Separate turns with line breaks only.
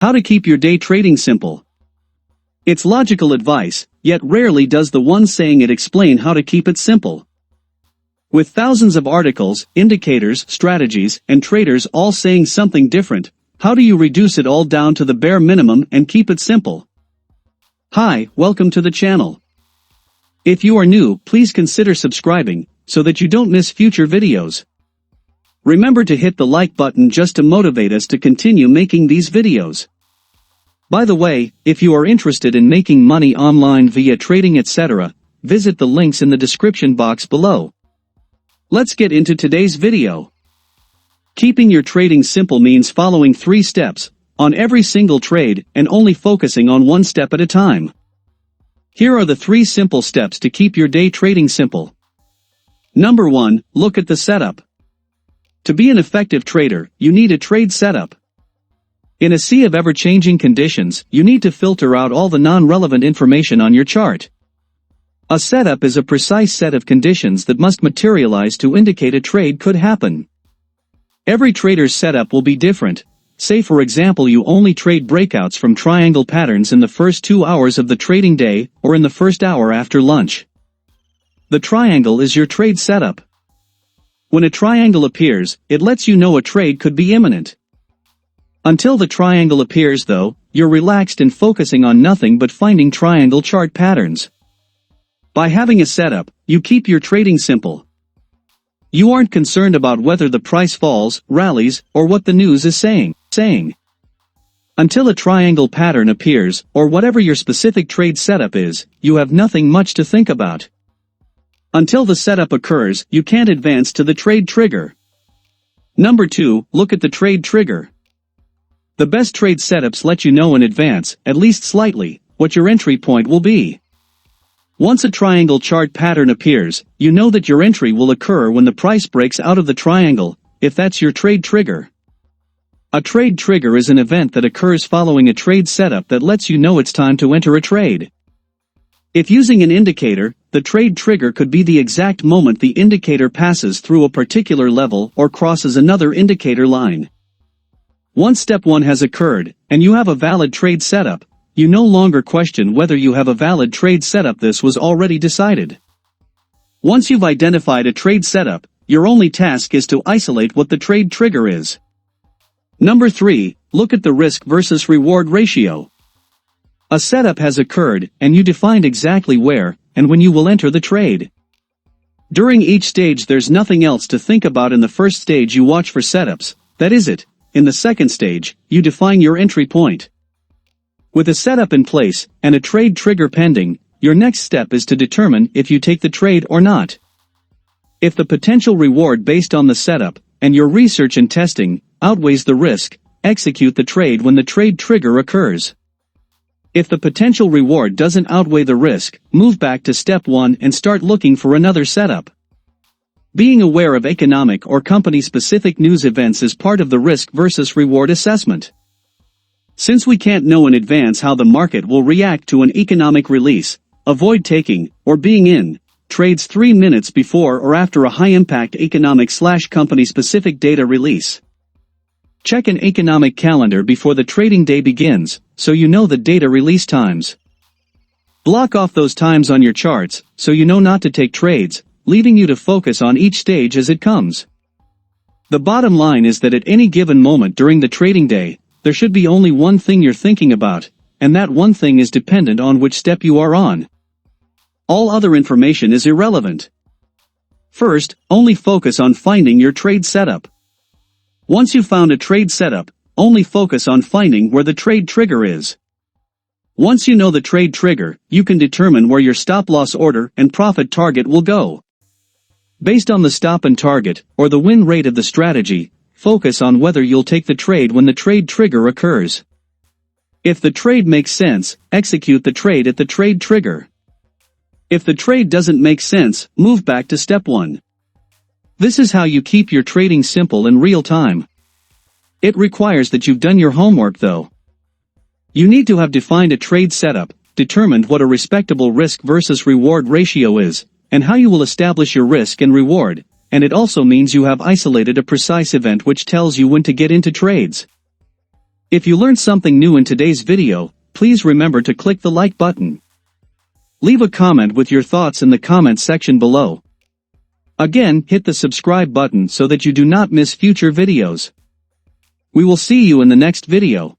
How to keep your day trading simple. It's logical advice, yet rarely does the one saying it explain how to keep it simple. With thousands of articles, indicators, strategies, and traders all saying something different, how do you reduce it all down to the bare minimum and keep it simple? Hi, welcome to the channel. If you are new, please consider subscribing, so that you don't miss future videos. Remember to hit the like button just to motivate us to continue making these videos. By the way, if you are interested in making money online via trading etc., visit the links in the description box below. Let's get into today's video. Keeping your trading simple means following 3 steps on every single trade and only focusing on one step at a time. Here are the 3 simple steps to keep your day trading simple. Number 1, look at the setup. To be an effective trader, you need a trade setup. In a sea of ever-changing conditions, you need to filter out all the non-relevant information on your chart. A setup is a precise set of conditions that must materialize to indicate a trade could happen. Every trader's setup will be different. Say for example you only trade breakouts from triangle patterns in the first 2 hours of the trading day, or in the first hour after lunch. The triangle is your trade setup. When a triangle appears, it lets you know a trade could be imminent. Until the triangle appears though, you're relaxed and focusing on nothing but finding triangle chart patterns. By having a setup, you keep your trading simple. You aren't concerned about whether the price falls, rallies, or what the news is saying. Until a triangle pattern appears, or whatever your specific trade setup is, you have nothing much to think about. Until the setup occurs, you can't advance to the trade trigger. Number 2, look at the trade trigger. The best trade setups let you know in advance, at least slightly, what your entry point will be. Once a triangle chart pattern appears, you know that your entry will occur when the price breaks out of the triangle, if that's your trade trigger. A trade trigger is an event that occurs following a trade setup that lets you know it's time to enter a trade. If using an indicator, the trade trigger could be the exact moment the indicator passes through a particular level or crosses another indicator line. Once step 1 has occurred, and you have a valid trade setup, you no longer question whether you have a valid trade setup. This was already decided. Once you've identified a trade setup, your only task is to isolate what the trade trigger is. Number 3, look at the risk versus reward ratio. A setup has occurred, and you defined exactly where and when you will enter the trade. During each stage there's nothing else to think about. In the first stage you watch for setups, that is it. In the second stage, you define your entry point. With a setup in place, and a trade trigger pending, your next step is to determine if you take the trade or not. If the potential reward based on the setup, and your research and testing, outweighs the risk, execute the trade when the trade trigger occurs. If the potential reward doesn't outweigh the risk, move back to step 1 and start looking for another setup. Being aware of economic or company-specific news events is part of the risk versus reward assessment. Since we can't know in advance how the market will react to an economic release, avoid taking, or being in, trades 3 minutes before or after a high-impact economic/company-specific data release. Check an economic calendar before the trading day begins, so you know the data release times. Block off those times on your charts, so you know not to take trades, leaving you to focus on each stage as it comes. The bottom line is that at any given moment during the trading day, there should be only one thing you're thinking about, and that one thing is dependent on which step you are on. All other information is irrelevant. First, only focus on finding your trade setup. Once you've found a trade setup, only focus on finding where the trade trigger is. Once you know the trade trigger, you can determine where your stop-loss order and profit target will go. Based on the stop and target, or the win rate of the strategy, focus on whether you'll take the trade when the trade trigger occurs. If the trade makes sense, execute the trade at the trade trigger. If the trade doesn't make sense, move back to step 1. This is how you keep your trading simple in real time. It requires that you've done your homework though. You need to have defined a trade setup, determined what a respectable risk versus reward ratio is, and how you will establish your risk and reward, and it also means you have isolated a precise event which tells you when to get into trades. If you learned something new in today's video, please remember to click the like button. Leave a comment with your thoughts in the comment section below. Again, hit the subscribe button so that you do not miss future videos. We will see you in the next video.